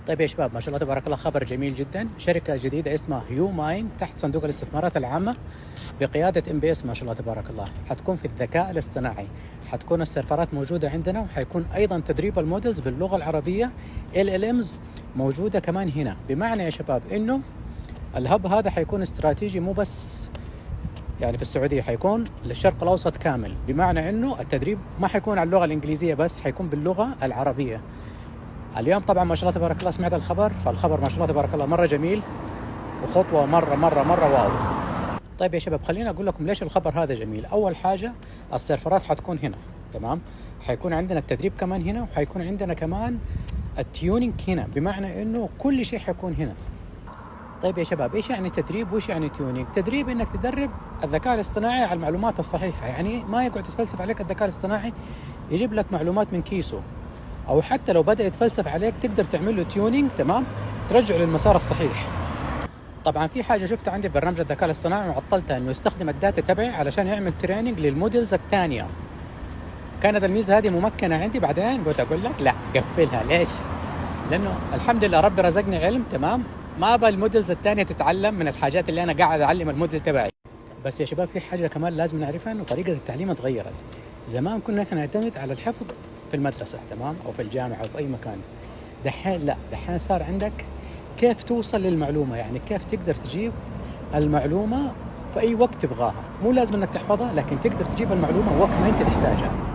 طيب يا شباب، ما شاء الله تبارك الله، خبر جميل جدا. شركة جديدة اسمها هيو ماين تحت صندوق الاستثمارات العامة بقيادة MBS. ما شاء الله تبارك الله، حتكون في الذكاء الاصطناعي، حتكون السيرفرات موجودة عندنا، وحيكون أيضا تدريب المودلز باللغة العربية LLMs موجودة كمان هنا. بمعنى يا شباب إنه الهب هذا حيكون استراتيجي، مو بس يعني في السعودية، حيكون للشرق الأوسط كامل. بمعنى إنه التدريب ما حيكون على اللغة الإنجليزية بس، حيكون باللغة العربية. اليوم طبعا ما شاء الله تبارك الله سمعت الخبر، فالخبر ما شاء الله تبارك الله مرة جميل، وخطوة مرة واو. طيب يا شباب، خلينا أقول لكم ليش الخبر هذا جميل. أول حاجة، السيرفرات حتكون هنا، تمام؟ حيكون عندنا التدريب كمان هنا، وحيكون عندنا كمان التيونينج هنا، بمعنى إنه كل شيء حيكون هنا. طيب يا شباب، إيش يعني تدريب وإيش يعني تيونينج؟ تدريب إنك تدرب الذكاء الاصطناعي على المعلومات الصحيحة، يعني ما يقعد يتفلسف عليك الذكاء الاصطناعي، يجيب لك معلومات من كيسه، او حتى لو بدأ يتفلسف عليك تقدر تعمل له تيونينج، تمام، ترجعه للمسار الصحيح. طبعا في حاجه شفتها عندي ببرنامج الذكاء الاصطناعي وعطلتها، انه يستخدم الداتا تبعي علشان يعمل تريننج للمودلز الثانيه. كانت الميزه هذه ممكنه عندي، بعدين قلت اقول لك لا، قفلها. ليش؟ لانه الحمد لله ربي رزقني علم، تمام، ما ابى المودلز الثانيه تتعلم من الحاجات اللي انا قاعد اعلم الموديل تبعي. بس يا شباب، في حاجه كمان لازم نعرفها، انه طريقه التعليم اتغيرت. زمان كنا احنا نعتمد على الحفظ في المدرسة، تمام، أو في الجامعة أو في أي مكان. دحين لا، دحين صار عندك كيف توصل للمعلومة، يعني كيف تقدر تجيب المعلومة في أي وقت تبغاها. مو لازم أنك تحفظها، لكن تقدر تجيب المعلومة وقت ما أنت تحتاجها.